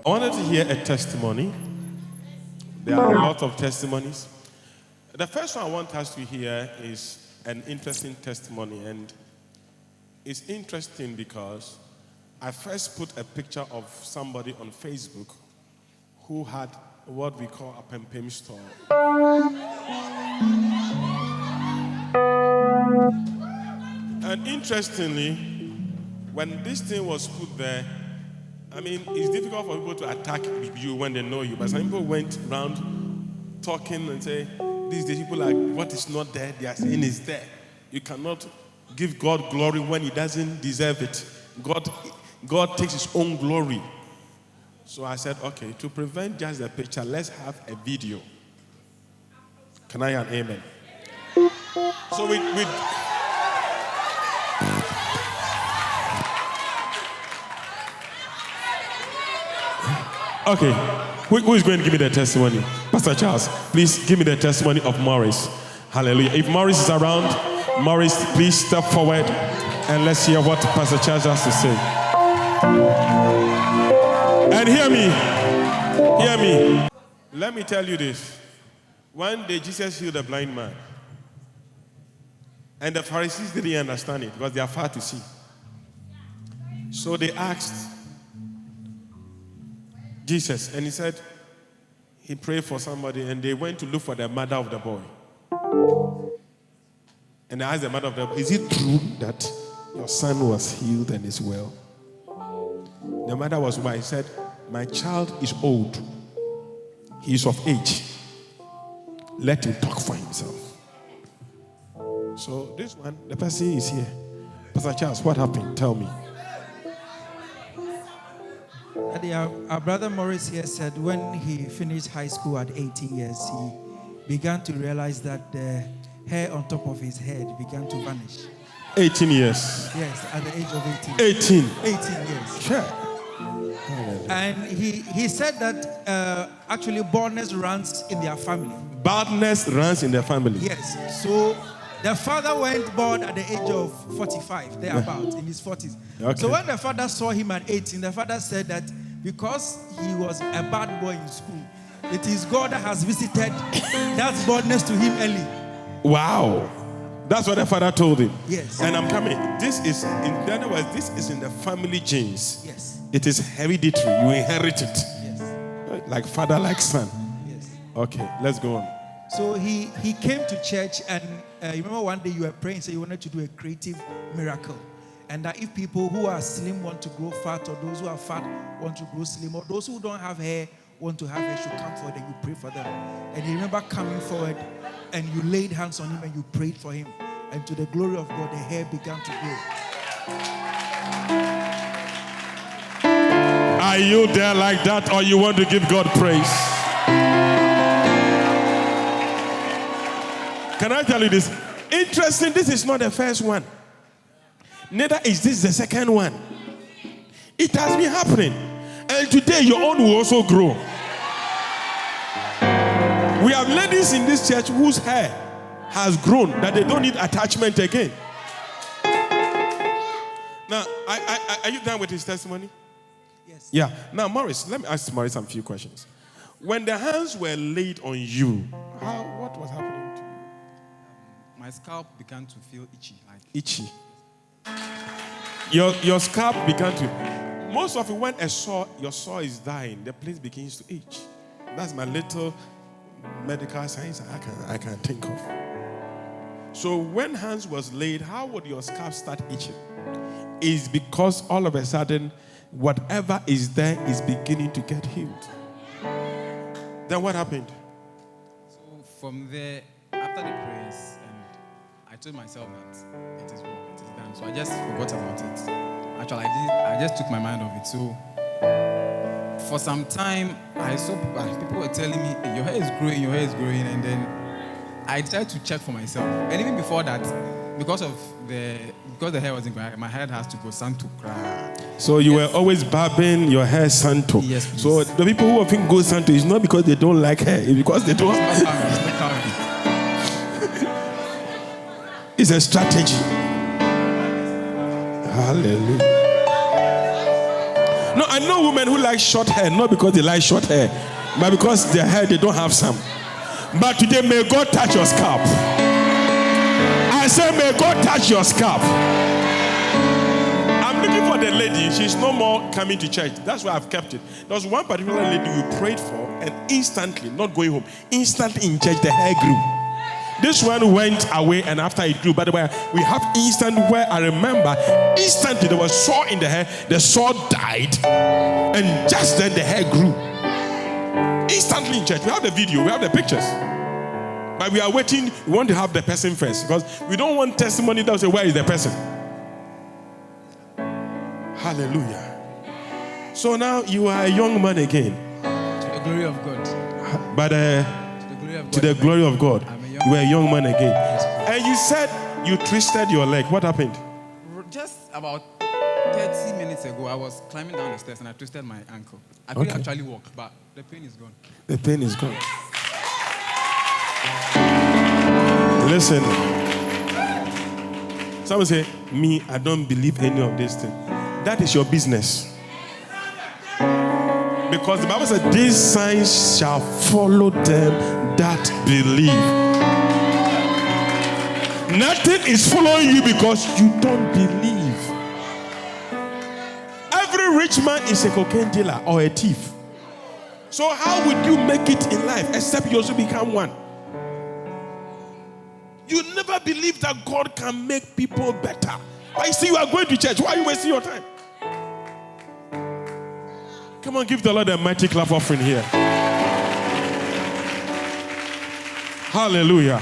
I wanted to hear a testimony. There are a lot of testimonies. The first one I want us to hear is an interesting testimony, and it's interesting because I first put a picture of somebody on Facebook who had what we call a pempem store. And interestingly, when this thing was put there, I mean, it's difficult for people to attack you when they know you, but some people went around talking and say, these days people are, what is not there, they are saying is there. You cannot give God glory when he doesn't deserve it. God takes his own glory. So I said, okay, to prevent just the picture, let's have a video. Can I hear an amen? So we okay, who is going to give me the testimony? Pastor Charles, please give me the testimony of Morris. Hallelujah. If Morris is around, Morris, please step forward and let's hear what Pastor Charles has to say. And hear me. Let me tell you this. One day Jesus healed a blind man. And the Pharisees didn't understand it because they are far to see. So they asked Jesus, and he said, he prayed for somebody, and they went to look for the mother of the boy. And they asked the mother of the boy, is it true that your son was healed and is well? The mother was wise. He said, my child is old. He is of age. Let him talk for himself. So this one, the person is here. Pastor Charles, what happened? Tell me. Our brother Morris here said when he finished high school at 18 years, he began to realize that the hair on top of his head began to vanish. 18 years? Yes, at the age of 18. 18 years. Sure. And he said that actually baldness runs in their family. Baldness runs in their family? Yes. So the father went bald at the age of 45, thereabout, in his 40s. Okay. So when the father saw him at 18, the father said that because he was a bad boy in school, it is God that has visited that baldness to him early. Wow. That's what the father told him. Yes. And I'm coming. This is, in other words, this is in the family genes. Yes. It is hereditary. You inherit it. Yes. Like father, like son. Yes. Okay, let's go on. So he came to church, and you remember one day you were praying, so you wanted to do a creative miracle. And that if people who are slim want to grow fat, or those who are fat want to grow slim, or those who don't have hair want to have hair, should come forward and you pray for them. And you remember coming forward and you laid hands on him and you prayed for him. And to the glory of God, the hair began to grow. Are you there like that, or you want to give God praise? Can I tell you this? Interesting, this is not the first one. Neither is this the second one. It has been happening. And today your own will also grow. We have ladies in this church whose hair has grown that they don't need attachment again. Now, are you done with his testimony? Yes. Yeah. Now, Morris, let me ask Morris some few questions. When the hands were laid on you, what was happening to you? My scalp began to feel itchy. Itchy. Your scalp began to. Most of it, when your saw is dying, the place begins to itch. That's my little medical science I can think of. So when hands was laid, how would your scalp start itching? It's because all of a sudden, whatever is there is beginning to get healed. Then what happened? So from there, after the prayers, I told myself that it is wrong, it is done. So I just forgot about it. Actually, I just took my mind off it. So for some time, I saw people were telling me, hey, your hair is growing, and then I decided to check for myself. And even before that, because the hair wasn't growing, my head has to go santo cry. So you were always barbing your hair santo. Yes, please. So the people who often go santo is not because they don't like hair, it's because they don't. It's not coming. It's a strategy. Hallelujah. No, I know women who like short hair, not because they like short hair, but because their hair, they don't have some. But today, may God touch your scalp. I say, may God touch your scalp. I'm looking for the lady. She's no more coming to church. That's why I've kept it. There was one particular lady we prayed for, and instantly, not going home, instantly in church, the hair grew. This one went away, and after it grew, by the way, we have instant where I remember instantly there was sore in the hair, the sore died, and just then the hair grew. Instantly in church. We have the video, we have the pictures. But we are waiting, we want to have the person first, because we don't want testimony that will say, where is the person? Hallelujah. So now you are a young man again. To the glory of God. But to the glory of God. You were a young man again. And you said you twisted your leg. What happened? Just about 30 minutes ago, I was climbing down the stairs and I twisted my ankle. I couldn't actually walk, but the pain is gone. The pain is gone. Listen. Someone say, me, I don't believe any of this thing. That is your business. Because the Bible said, these signs shall follow them that believe. Nothing is following you because you don't believe. Every rich man is a cocaine dealer or a thief. So how would you make it in life except you also become one? You never believe that God can make people better. But you see, you are going to church. Why are you wasting your time? Come on, give the Lord a mighty clap offering here. Hallelujah.